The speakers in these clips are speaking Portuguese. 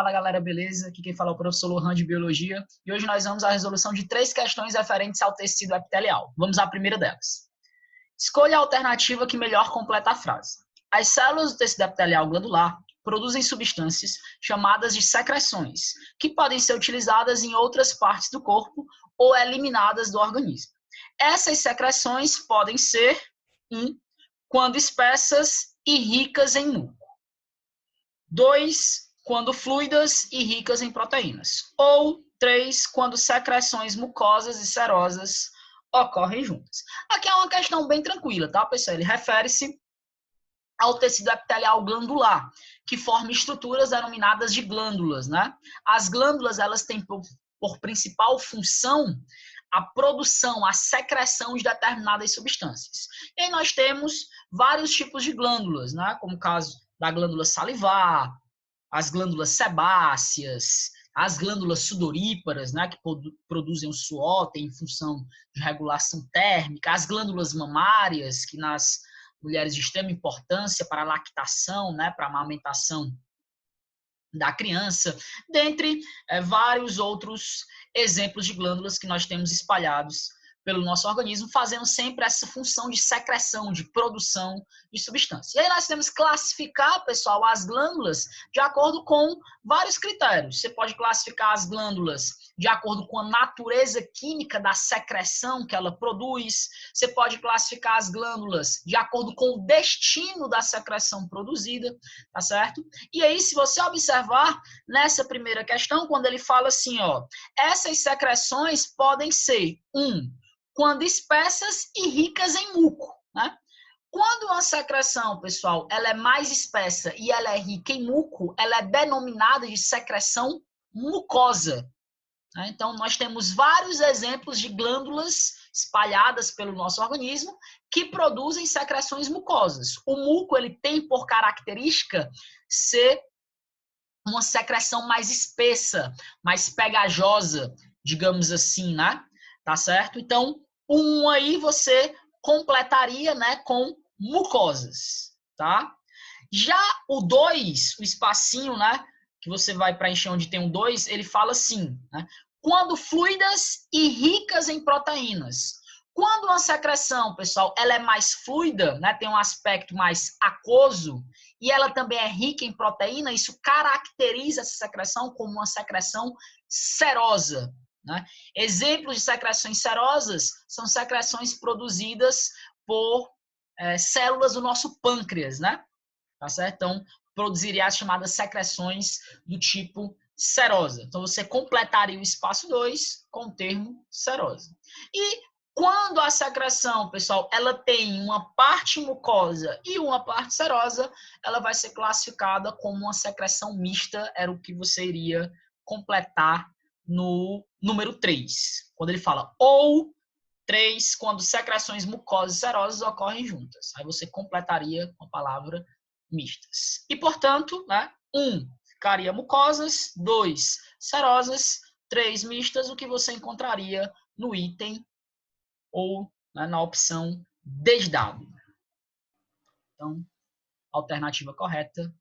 Fala galera, beleza? Aqui quem fala é o professor Lohan de Biologia e hoje nós vamos à resolução de 3 questões referentes ao tecido epitelial. Vamos à primeira delas. Escolha a alternativa que melhor completa a frase. As células do tecido epitelial glandular produzem substâncias chamadas de secreções, que podem ser utilizadas em outras partes do corpo ou eliminadas do organismo. Essas secreções podem ser 1. Quando espessas e ricas em muco. 2. Quando fluidas e ricas em proteínas. Ou 3. Quando secreções mucosas e serosas ocorrem juntas. Aqui é uma questão bem tranquila, tá, pessoal? Ele refere-se ao tecido epitelial glandular, que forma estruturas denominadas de glândulas, né? As glândulas, elas têm por principal função a produção, a secreção de determinadas substâncias. E aí nós temos vários tipos de glândulas, né? Como o caso da glândula salivar, as glândulas sebáceas, as glândulas sudoríparas, né, que produzem o suor, tem função de regulação térmica, as glândulas mamárias, que nas mulheres de extrema importância para a lactação, né, para a amamentação da criança, dentre vários outros exemplos de glândulas que nós temos espalhados pelo nosso organismo, fazendo sempre essa função de secreção, de produção de substância. E aí nós temos que classificar, pessoal, as glândulas de acordo com vários critérios. Você pode classificar as glândulas de acordo com a natureza química da secreção que ela produz. Você pode classificar as glândulas de acordo com o destino da secreção produzida, tá certo? E aí, se você observar nessa primeira questão, quando ele fala assim, ó, essas secreções podem ser, quando espessas e ricas em muco, né? Quando uma secreção, pessoal, ela é mais espessa e ela é rica em muco, ela é denominada de secreção mucosa. Né? Então, nós temos vários exemplos de glândulas espalhadas pelo nosso organismo que produzem secreções mucosas. O muco, ele tem por característica ser uma secreção mais espessa, mais pegajosa, digamos assim, né? Tá certo? Então, aí você completaria, né, com mucosas, tá? Já o 2, o espacinho, né, que você vai preencher onde tem um 2, ele fala assim, né? Quando fluidas e ricas em proteínas. Quando uma secreção, pessoal, ela é mais fluida, né, tem um aspecto mais aquoso, e ela também é rica em proteína, isso caracteriza essa secreção como uma secreção serosa. Né? Exemplos de secreções serosas são secreções produzidas por células do nosso pâncreas, né? Tá certo? Então, produziria as chamadas secreções do tipo serosa. Então, você completaria o espaço 2 com o termo serosa. E quando a secreção, pessoal, ela tem uma parte mucosa e uma parte serosa, ela vai ser classificada como uma secreção mista, era o que você iria completar no número 3, quando ele fala ou 3, quando secreções mucosas e serosas ocorrem juntas. Aí você completaria com a palavra mistas. E, portanto, né, ficaria mucosas, 2, serosas, 3, mistas, o que você encontraria no item ou, né, na opção desdado. Então, a alternativa correta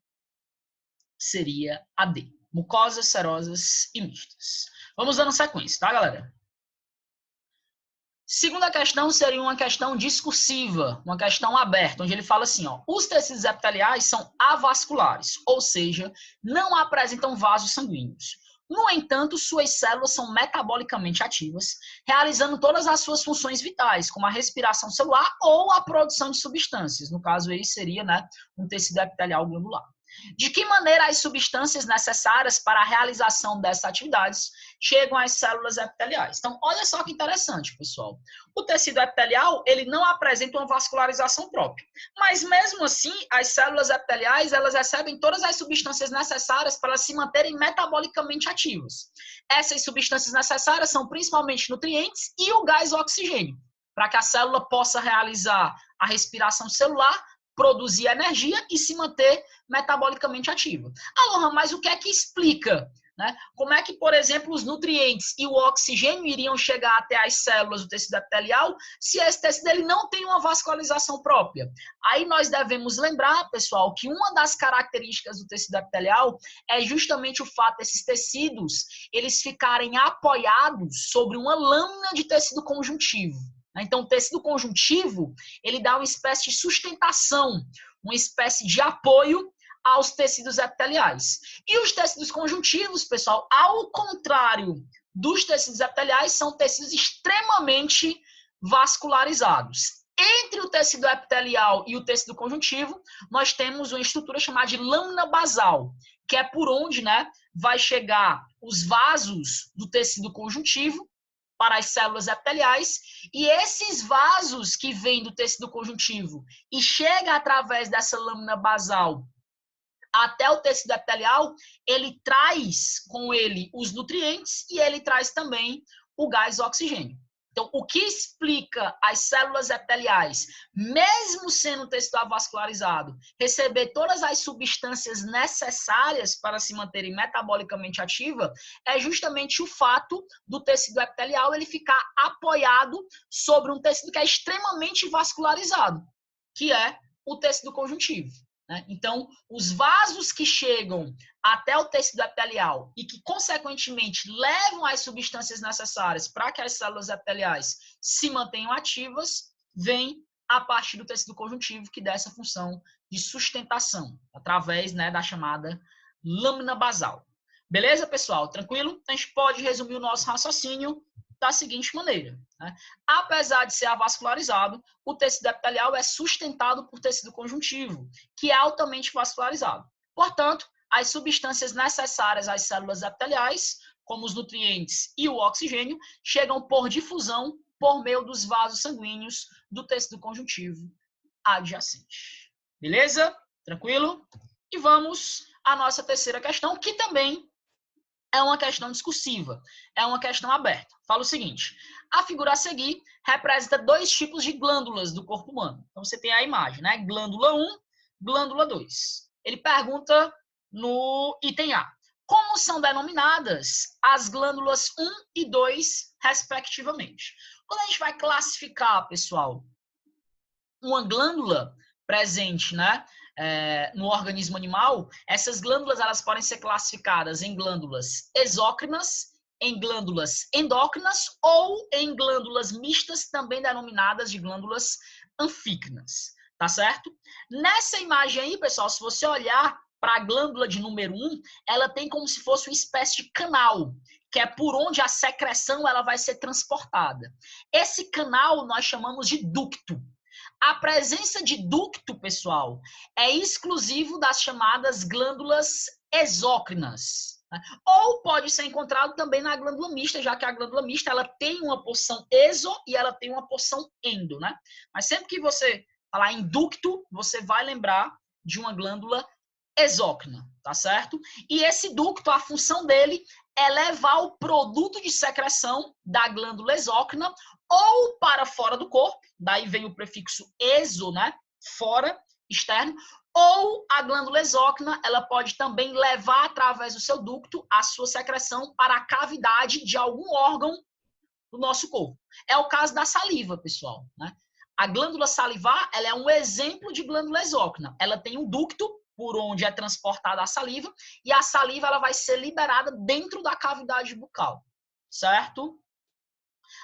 seria a D. Mucosas, serosas e mistas. Vamos dando sequência, tá, galera? Segunda questão seria uma questão discursiva, uma questão aberta, onde ele fala assim, ó, os tecidos epiteliais são avasculares, ou seja, não apresentam vasos sanguíneos. No entanto, suas células são metabolicamente ativas, realizando todas as suas funções vitais, como a respiração celular ou a produção de substâncias. No caso aí seria, né, um tecido epitelial glandular. De que maneira as substâncias necessárias para a realização dessas atividades chegam às células epiteliais? Então, olha só que interessante, pessoal. O tecido epitelial, ele não apresenta uma vascularização própria. Mas, mesmo assim, as células epiteliais, elas recebem todas as substâncias necessárias para se manterem metabolicamente ativas. Essas substâncias necessárias são principalmente nutrientes e o gás oxigênio, para que a célula possa realizar a respiração celular, produzir energia e se manter metabolicamente ativa. Lohan, mas o que é que explica né? Como é que, por exemplo, os nutrientes e o oxigênio iriam chegar até as células do tecido epitelial se esse tecido ele não tem uma vascularização própria? Aí nós devemos lembrar, pessoal, que uma das características do tecido epitelial é justamente o fato desses tecidos eles ficarem apoiados sobre uma lâmina de tecido conjuntivo. Então, o tecido conjuntivo ele dá uma espécie de sustentação, uma espécie de apoio aos tecidos epiteliais. E os tecidos conjuntivos, pessoal, ao contrário dos tecidos epiteliais, são tecidos extremamente vascularizados. Entre o tecido epitelial e o tecido conjuntivo, nós temos uma estrutura chamada de lâmina basal, que é por onde, né, vai chegar os vasos do tecido conjuntivo para as células epiteliais, e esses vasos que vêm do tecido conjuntivo e chega através dessa lâmina basal até o tecido epitelial, ele traz com ele os nutrientes e ele traz também o gás oxigênio. Então, o que explica as células epiteliais, mesmo sendo tecido avascularizado, receber todas as substâncias necessárias para se manterem metabolicamente ativa, é justamente o fato do tecido epitelial ele ficar apoiado sobre um tecido que é extremamente vascularizado, que é o tecido conjuntivo. Então, os vasos que chegam até o tecido epitelial e que, consequentemente, levam as substâncias necessárias para que as células epiteliais se mantenham ativas, vêm a partir do tecido conjuntivo, que dá essa função de sustentação, através, né, da chamada lâmina basal. Beleza, pessoal? Tranquilo? A gente pode resumir o nosso raciocínio da seguinte maneira. Apesar de ser avascularizado, o tecido epitelial é sustentado por tecido conjuntivo, que é altamente vascularizado. Portanto, as substâncias necessárias às células epiteliais, como os nutrientes e o oxigênio, chegam por difusão por meio dos vasos sanguíneos do tecido conjuntivo adjacente. Beleza? Tranquilo? E vamos à nossa terceira questão, que também é uma questão discursiva, é uma questão aberta. Fala o seguinte: a figura a seguir representa dois tipos de glândulas do corpo humano. Então você tem a imagem, né? Glândula 1, glândula 2. Ele pergunta no item A: como são denominadas as glândulas 1 e 2, respectivamente? Quando a gente vai classificar, pessoal, uma glândula presente, né, no organismo animal, essas glândulas elas podem ser classificadas em glândulas exócrinas, em glândulas endócrinas ou em glândulas mistas, também denominadas de glândulas anfícrinas, tá certo? Nessa imagem aí, pessoal, se você olhar para a glândula de número 1, ela tem como se fosse uma espécie de canal, que é por onde a secreção ela vai ser transportada. Esse canal nós chamamos de ducto. A presença de ducto, pessoal, é exclusivo das chamadas glândulas exócrinas. Ou pode ser encontrado também na glândula mista, já que a glândula mista ela tem uma porção exo e ela tem uma porção endo, né? Mas sempre que você falar em ducto, você vai lembrar de uma glândula exócrina, tá certo? E esse ducto, a função dele é levar o produto de secreção da glândula exócrina ou para fora do corpo, daí vem o prefixo exo, né? Fora, externo, ou a glândula exócrina, ela pode também levar através do seu ducto a sua secreção para a cavidade de algum órgão do nosso corpo. É o caso da saliva, pessoal, né? A glândula salivar, ela é um exemplo de glândula exócrina. Ela tem um ducto por onde é transportada a saliva e a saliva ela vai ser liberada dentro da cavidade bucal, certo?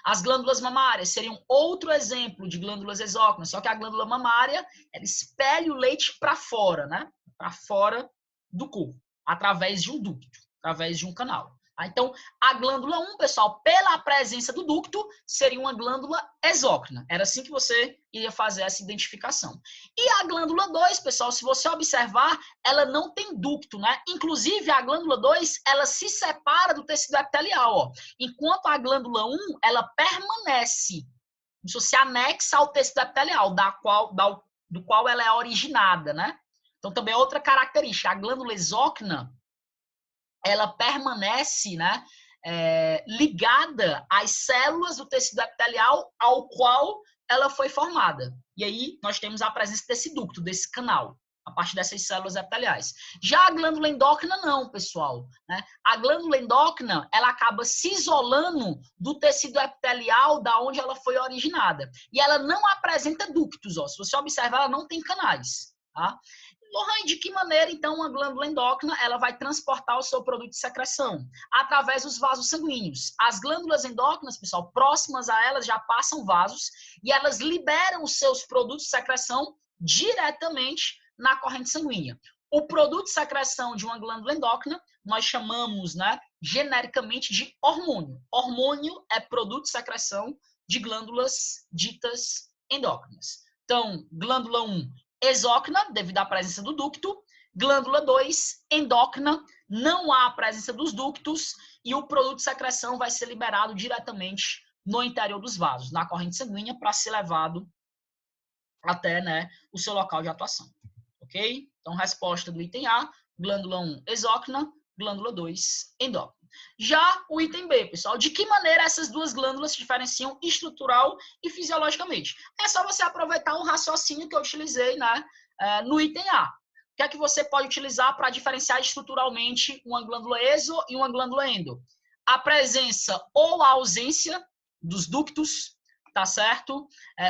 As glândulas mamárias seriam outro exemplo de glândulas exócrinas, só que a glândula mamária ela expele o leite para fora, né? Para fora do corpo, através de um ducto, através de um canal. Então, a glândula 1, pessoal, pela presença do ducto, seria uma glândula exócrina. Era assim que você iria fazer essa identificação. E a glândula 2, pessoal, se você observar, ela não tem ducto, né? Inclusive, a glândula 2, ela se separa do tecido epitelial, ó. Enquanto a glândula 1, ela permanece, como se anexa ao tecido epitelial, do qual ela é originada, né? Então, também é outra característica. A glândula exócrina, ela permanece, né, ligada às células do tecido epitelial ao qual ela foi formada. E aí nós temos a presença desse ducto, desse canal. a partir dessas células epiteliais. Já a glândula endócrina não, pessoal, né? A glândula endócrina, ela acaba se isolando do tecido epitelial da onde ela foi originada. E ela não apresenta ductos, ó. Se você observar, ela não tem canais, tá? Lohan, de que maneira, então, uma glândula endócrina ela vai transportar o seu produto de secreção? Através dos vasos sanguíneos. As glândulas endócrinas, pessoal, próximas a elas já passam vasos e elas liberam os seus produtos de secreção diretamente na corrente sanguínea. O produto de secreção de uma glândula endócrina nós chamamos, né, genericamente de hormônio. Hormônio é produto de secreção de glândulas ditas endócrinas. Então, glândula 1, exócrina, devido à presença do ducto. Glândula 2, endócrina, não há a presença dos ductos e o produto de secreção vai ser liberado diretamente no interior dos vasos, na corrente sanguínea, para ser levado até, né, o seu local de atuação. Ok? Então, resposta do item A, glândula 1, exócrina, glândula 2, endócrina. Já o item B, pessoal, de que maneira essas duas glândulas se diferenciam estrutural e fisiologicamente? É só você aproveitar o raciocínio que eu utilizei, né, no item A. O que é que você pode utilizar para diferenciar estruturalmente uma glândula exo e uma glândula endo? A presença ou a ausência dos ductos, tá certo?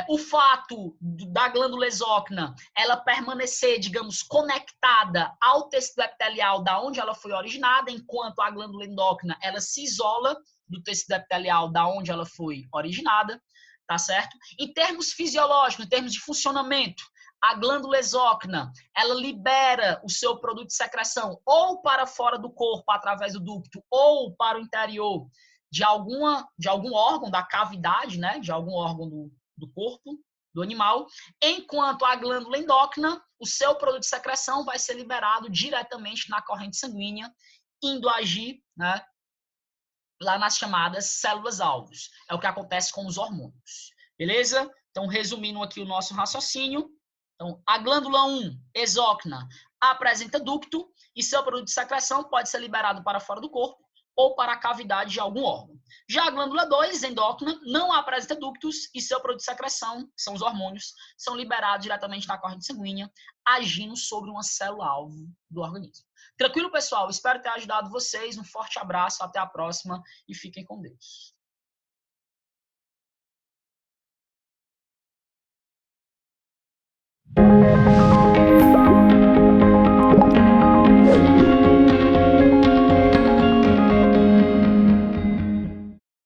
O fato da glândula exócrina ela permanecer, digamos, conectada ao tecido epitelial da onde ela foi originada, enquanto a glândula endócrina ela se isola do tecido epitelial da onde ela foi originada, tá certo? Em termos fisiológicos, em termos de funcionamento, a glândula exócrina, ela libera o seu produto de secreção ou para fora do corpo através do ducto ou para o interior de algum órgão da cavidade, né, de algum órgão do corpo do animal, enquanto a glândula endócrina, o seu produto de secreção vai ser liberado diretamente na corrente sanguínea, indo agir, né, lá nas chamadas células-alvos. É o que acontece com os hormônios. Beleza? Então, resumindo aqui o nosso raciocínio. Então, a glândula 1, exócrina, apresenta ducto e seu produto de secreção pode ser liberado para fora do corpo ou para a cavidade de algum órgão. Já a glândula 2, endócrina, não apresenta ductos e seu produto de secreção, que são os hormônios, são liberados diretamente na corrente sanguínea, agindo sobre uma célula-alvo do organismo. Tranquilo, pessoal? Espero ter ajudado vocês. Um forte abraço, até a próxima e fiquem com Deus.